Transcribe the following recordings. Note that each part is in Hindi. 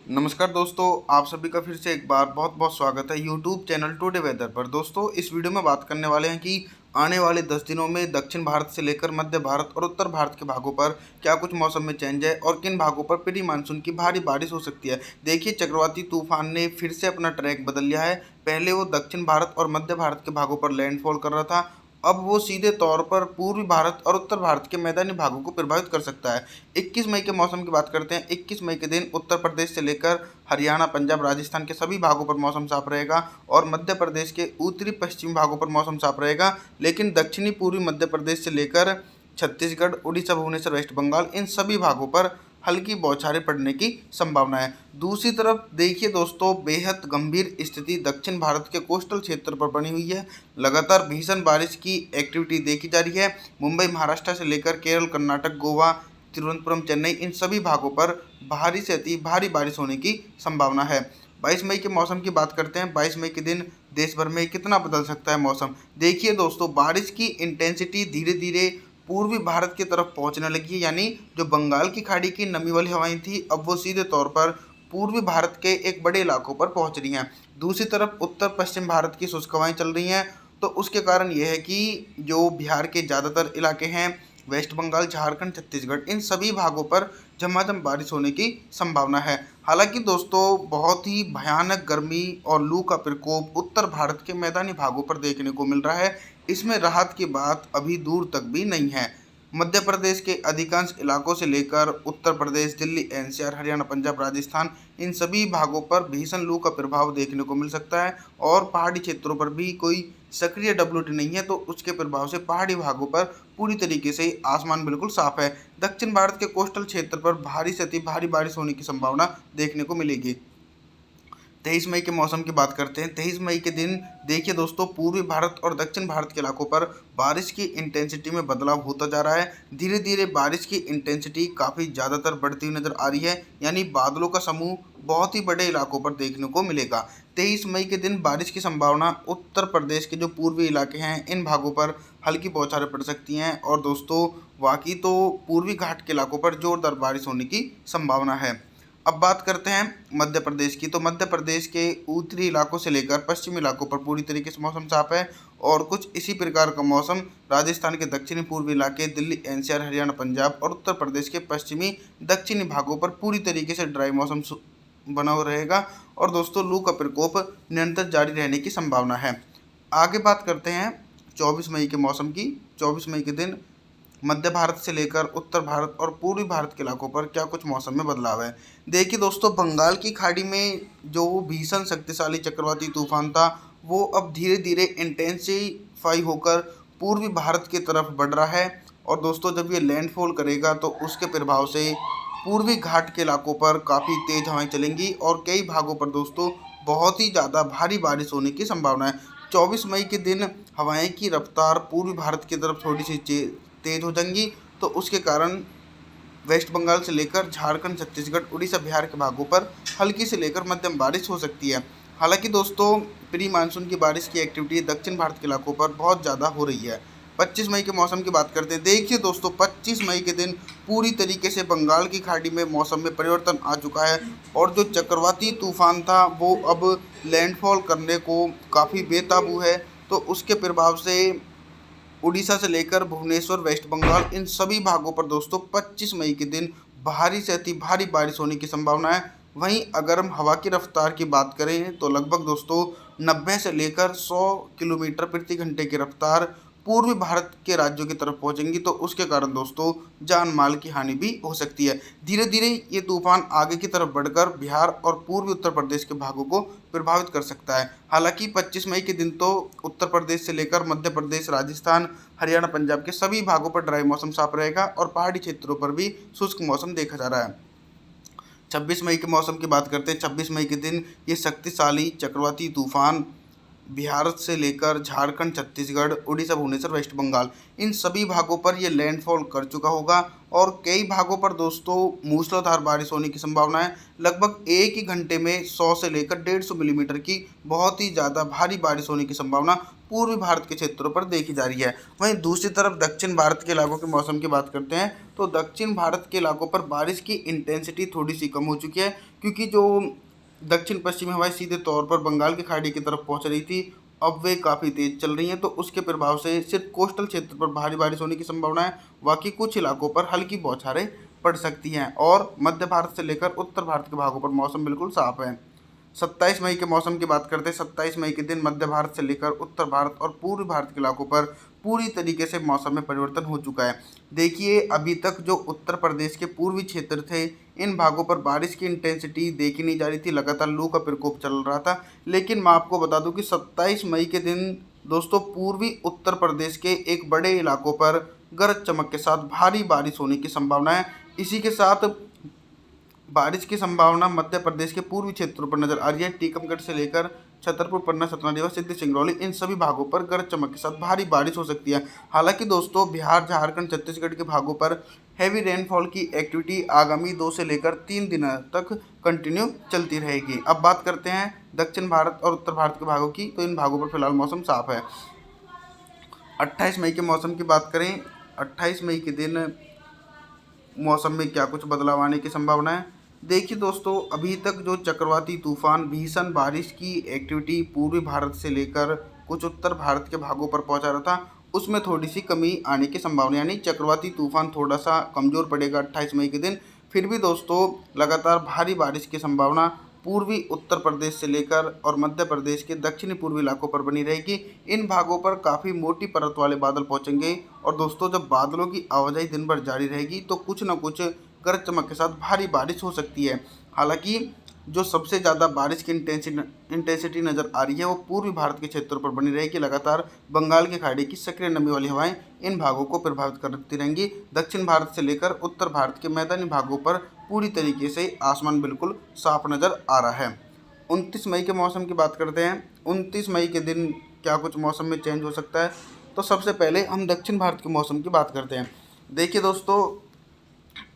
नमस्कार दोस्तों, आप सभी का फिर से एक बार बहुत बहुत स्वागत है यूट्यूब चैनल टुडे वेदर पर। दोस्तों, इस वीडियो में बात करने वाले हैं कि आने वाले 10 दिनों में दक्षिण भारत से लेकर मध्य भारत और उत्तर भारत के भागों पर क्या कुछ मौसम में चेंज है और किन भागों पर प्री मानसून की भारी बारिश हो सकती है। देखिए, चक्रवाती तूफान ने फिर से अपना ट्रैक बदल लिया है। पहले वो दक्षिण भारत और मध्य भारत के भागों पर लैंडफॉल कर रहा था, अब वो सीधे तौर पर पूर्वी भारत और उत्तर भारत के मैदानी भागों को प्रभावित कर सकता है। 21 मई के मौसम की बात करते हैं। 21 मई के दिन उत्तर प्रदेश से लेकर हरियाणा, पंजाब, राजस्थान के सभी भागों पर मौसम साफ रहेगा और मध्य प्रदेश के उत्तरी पश्चिमी भागों पर मौसम साफ रहेगा। लेकिन दक्षिणी पूर्वी मध्य प्रदेश से लेकर छत्तीसगढ़, उड़ीसा, भुवनेश्वर, वेस्ट बंगाल, इन सभी भागों पर हल्की बौछारें पड़ने की संभावना है। दूसरी तरफ देखिए दोस्तों, बेहद गंभीर स्थिति दक्षिण भारत के कोस्टल क्षेत्र पर बनी हुई है। लगातार भीषण बारिश की एक्टिविटी देखी जा रही है। मुंबई, महाराष्ट्र से लेकर केरल, कर्नाटक, गोवा, तिरुवनंतपुरम, चेन्नई, इन सभी भागों पर भारी से अति भारी बारिश होने की संभावना है। 22 मई के मौसम की बात करते हैं। 22 मई के दिन देश भर में कितना बदल सकता है मौसम। देखिए दोस्तों, बारिश की इंटेंसिटी धीरे धीरे पूर्वी भारत की तरफ पहुंचने लगी है। यानी जो बंगाल की खाड़ी की नमी वाली हवाएं थी, अब वो सीधे तौर पर पूर्वी भारत के एक बड़े इलाकों पर पहुंच रही हैं। दूसरी तरफ उत्तर पश्चिम भारत की शुष्क हवाएं चल रही हैं, तो उसके कारण यह है कि जो बिहार के ज़्यादातर इलाके हैं, वेस्ट बंगाल, झारखंड, छत्तीसगढ़, इन सभी भागों पर झमाझम बारिश होने की संभावना है। हालांकि दोस्तों, बहुत ही भयानक गर्मी और लू का प्रकोप उत्तर भारत के मैदानी भागों पर देखने को मिल रहा है। इसमें राहत की बात अभी दूर तक भी नहीं है। मध्य प्रदेश के अधिकांश इलाकों से लेकर उत्तर प्रदेश, दिल्ली, एनसीआर, हरियाणा, पंजाब, राजस्थान, इन सभी भागों पर भीषण लू का प्रभाव देखने को मिल सकता है और पहाड़ी क्षेत्रों पर भी कोई सक्रिय डब्ल्यूटी नहीं है, तो उसके प्रभाव से पहाड़ी भागों पर पूरी तरीके से आसमान बिल्कुल साफ है। दक्षिण भारत के कोस्टल क्षेत्र पर भारी से अति भारी बारिश होने की संभावना देखने को मिलेगी। 23 मई के मौसम की बात करते हैं। 23 मई के दिन देखिए दोस्तों, पूर्वी भारत और दक्षिण भारत के इलाकों पर बारिश की इंटेंसिटी में बदलाव होता जा रहा है। धीरे धीरे बारिश की इंटेंसिटी काफ़ी ज़्यादातर बढ़ती हुई नजर आ रही है। यानी बादलों का समूह बहुत ही बड़े इलाकों पर देखने को मिलेगा। 23 मई के दिन बारिश की संभावना उत्तर प्रदेश के जो पूर्वी इलाके हैं, इन भागों पर हल्की बौछारें पड़ सकती हैं और दोस्तों, बाकी तो पूर्वी घाट के इलाकों पर जोरदार बारिश होने की संभावना है। अब बात करते हैं मध्य प्रदेश की। तो मध्य प्रदेश के उत्तरी इलाकों से लेकर पश्चिमी इलाकों पर पूरी तरीके से मौसम साफ है और कुछ इसी प्रकार का मौसम राजस्थान के दक्षिणी पूर्वी इलाके, दिल्ली, एनसीआर, हरियाणा, पंजाब और उत्तर प्रदेश के पश्चिमी दक्षिणी भागों पर पूरी तरीके से ड्राई मौसम बना हुआ रहेगा और दोस्तों, लू का प्रकोप निरंतर जारी रहने की संभावना है। आगे बात करते हैं 24 मई के मौसम की। 24 मई के दिन मध्य भारत से लेकर उत्तर भारत और पूर्वी भारत के इलाकों पर क्या कुछ मौसम में बदलाव है। देखिए दोस्तों, बंगाल की खाड़ी में जो भीषण शक्तिशाली चक्रवाती तूफान था, वो अब धीरे धीरे इंटेंसिफाई होकर पूर्वी भारत की तरफ बढ़ रहा है और दोस्तों, जब ये लैंडफॉल करेगा तो उसके प्रभाव से पूर्वी घाट के इलाकों पर काफ़ी तेज हवाएं चलेंगी और कई भागों पर दोस्तों बहुत ही ज़्यादा भारी बारिश होने की संभावना है। 24 मई के दिन हवाएं की रफ्तार पूर्वी भारत की तरफ थोड़ी सी तेज हो जाएंगी, तो उसके कारण वेस्ट बंगाल से लेकर झारखंड, छत्तीसगढ़, उड़ीसा, बिहार के भागों पर हल्की से लेकर मध्यम बारिश हो सकती है। हालांकि दोस्तों, प्री मानसून की बारिश की एक्टिविटी दक्षिण भारत के इलाकों पर बहुत ज़्यादा हो रही है। 25 मई के मौसम की बात करते हैं। देखिए दोस्तों, 25 मई के दिन पूरी तरीके से बंगाल की खाड़ी में मौसम में परिवर्तन आ चुका है और जो चक्रवाती तूफान था वो अब लैंडफॉल करने को काफ़ी बेकाबू है, तो उसके प्रभाव से उड़ीसा से लेकर भुवनेश्वर, वेस्ट बंगाल, इन सभी भागों पर दोस्तों 25 मई के दिन भारी से अति भारी बारिश होने की संभावना है। वहीं अगर हम हवा की रफ्तार की बात करें तो लगभग दोस्तों 90 से लेकर 100 किलोमीटर प्रति घंटे की रफ्तार पूर्वी भारत के राज्यों की तरफ पहुंचेंगी, तो उसके कारण दोस्तों जान माल की हानि भी हो सकती है। धीरे धीरे ये तूफान आगे की तरफ बढ़कर बिहार और पूर्वी उत्तर प्रदेश के भागों को प्रभावित कर सकता है। हालांकि 25 मई के दिन तो उत्तर प्रदेश से लेकर मध्य प्रदेश, राजस्थान, हरियाणा, पंजाब के सभी भागों पर ड्राई मौसम साफ रहेगा और पहाड़ी क्षेत्रों पर भी शुष्क मौसम देखा जा रहा है। 26 मई के मौसम की बात करते हैं। 26 मई के दिन ये शक्तिशाली चक्रवाती तूफान बिहार से लेकर झारखंड, छत्तीसगढ़, उड़ीसा, भुवनेश्वर, वेस्ट बंगाल, इन सभी भागों पर ये लैंडफॉल कर चुका होगा और कई भागों पर दोस्तों मूसलाधार बारिश होने की संभावना है। लगभग एक ही घंटे में 100 से लेकर 150 मिलीमीटर की बहुत ही ज़्यादा भारी बारिश होने की संभावना पूर्वी भारत के क्षेत्रों पर देखी जा रही है। वहीं दूसरी तरफ दक्षिण भारत के इलाकों के मौसम की बात करते हैं तो दक्षिण भारत के इलाकों पर बारिश की इंटेंसिटी थोड़ी सी कम हो चुकी है, क्योंकि जो दक्षिण पश्चिमी हवाएं सीधे तौर पर बंगाल की खाड़ी की तरफ पहुंच रही थी, अब वे काफ़ी तेज चल रही हैं। तो उसके प्रभाव से सिर्फ कोस्टल क्षेत्र पर भारी बारिश होने की संभावना है, बाकी कुछ इलाकों पर हल्की बौछारें पड़ सकती हैं। और मध्य भारत से लेकर उत्तर भारत के भागों पर मौसम बिल्कुल साफ है। 27 मई के मौसम की बात करते हैं। 27 मई के दिन मध्य भारत से लेकर उत्तर भारत और पूर्वी भारत के इलाकों पर पूरी तरीके से मौसम में परिवर्तन हो चुका है। देखिए, अभी तक जो उत्तर प्रदेश के पूर्वी क्षेत्र थे, इन भागों पर बारिश की इंटेंसिटी देखी नहीं जा रही थी, लगातार लू का प्रकोप चल रहा था। लेकिन मैं आपको बता दूं कि 27 मई के दिन दोस्तों पूर्वी उत्तर प्रदेश के एक बड़े इलाकों पर गरज चमक के साथ भारी बारिश होने की संभावना है। इसी के साथ बारिश की संभावना मध्य प्रदेश के पूर्वी क्षेत्रों पर नजर आ रही है। टीकमगढ़ से लेकर छतरपुर, पन्ना, सतना, रीवा, सिद्धी, सिंगरौली, इन सभी भागों पर गरज चमक के साथ भारी बारिश हो सकती है। हालांकि दोस्तों बिहार, झारखंड, छत्तीसगढ़ के भागों पर हैवी रेनफॉल की एक्टिविटी आगामी 2 से लेकर 3 दिनों तक कंटिन्यू चलती रहेगी। अब बात करते हैं दक्षिण भारत और उत्तर भारत के भागों की, तो इन भागों पर फिलहाल मौसम साफ है। 28 मई के मौसम की बात करें, 28 मई के दिन मौसम में क्या कुछ बदलाव आने की संभावना है। देखिए दोस्तों, अभी तक जो चक्रवाती तूफान भीषण बारिश की एक्टिविटी पूर्वी भारत से लेकर कुछ उत्तर भारत के भागों पर पहुंचा रहा था, उसमें थोड़ी सी कमी आने की संभावना, यानी चक्रवाती तूफान थोड़ा सा कमज़ोर पड़ेगा 28 मई के दिन। फिर भी दोस्तों लगातार भारी बारिश की संभावना पूर्वी उत्तर प्रदेश से लेकर और मध्य प्रदेश के दक्षिणी पूर्वी इलाकों पर बनी रहेगी। इन भागों पर काफ़ी मोटी परत वाले बादल पहुंचेंगे और दोस्तों जब बादलों की आवाजाही दिन भर जारी रहेगी तो कुछ न कुछ गरज चमक के साथ भारी बारिश हो सकती है। हालांकि जो सबसे ज़्यादा बारिश की इंटेंसिटी नज़र आ रही है वो पूर्वी भारत के क्षेत्रों पर बनी रहेगी। लगातार बंगाल की खाड़ी की सक्रिय नमी वाली हवाएं इन भागों को प्रभावित करती रहेंगी। दक्षिण भारत से लेकर उत्तर भारत के मैदानी भागों पर पूरी तरीके से आसमान बिल्कुल साफ नज़र आ रहा है। 29 मई के मौसम की बात करते हैं। 29 मई के दिन क्या कुछ मौसम में चेंज हो सकता है, तो सबसे पहले हम दक्षिण भारत के मौसम की बात करते हैं। देखिए दोस्तों,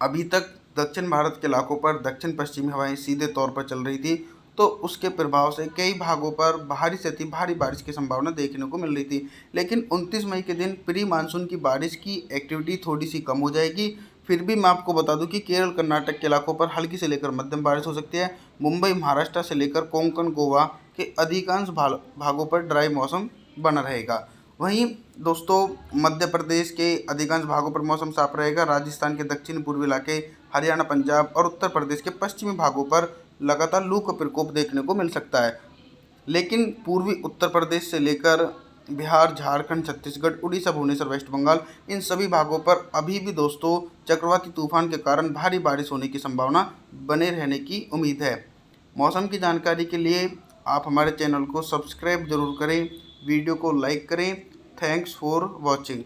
अभी तक दक्षिण भारत के इलाकों पर दक्षिण पश्चिमी हवाएं सीधे तौर पर चल रही थी, तो उसके प्रभाव से कई भागों पर भारी से अति भारी बारिश की संभावना देखने को मिल रही थी। लेकिन 29 मई के दिन प्री मानसून की बारिश की एक्टिविटी थोड़ी सी कम हो जाएगी। फिर भी मैं आपको बता दूं कि केरल, कर्नाटक के इलाकों पर हल्की से लेकर मध्यम बारिश हो सकती है। मुंबई, महाराष्ट्र से लेकर कोंकण, गोवा के अधिकांश भागों पर ड्राई मौसम बना रहेगा। वहीं दोस्तों मध्य प्रदेश के अधिकांश भागों पर मौसम साफ रहेगा। राजस्थान के दक्षिण पूर्वी इलाके, हरियाणा, पंजाब और उत्तर प्रदेश के पश्चिमी भागों पर लगातार लू का प्रकोप देखने को मिल सकता है। लेकिन पूर्वी उत्तर प्रदेश से लेकर बिहार, झारखंड, छत्तीसगढ़, उड़ीसा, भुवनेश्वर, वेस्ट बंगाल, इन सभी भागों पर अभी भी दोस्तों चक्रवाती तूफान के कारण भारी बारिश होने की संभावना बने रहने की उम्मीद है। मौसम की जानकारी के लिए आप हमारे चैनल को सब्सक्राइब जरूर करें, वीडियो को लाइक करें। Thanks for watching.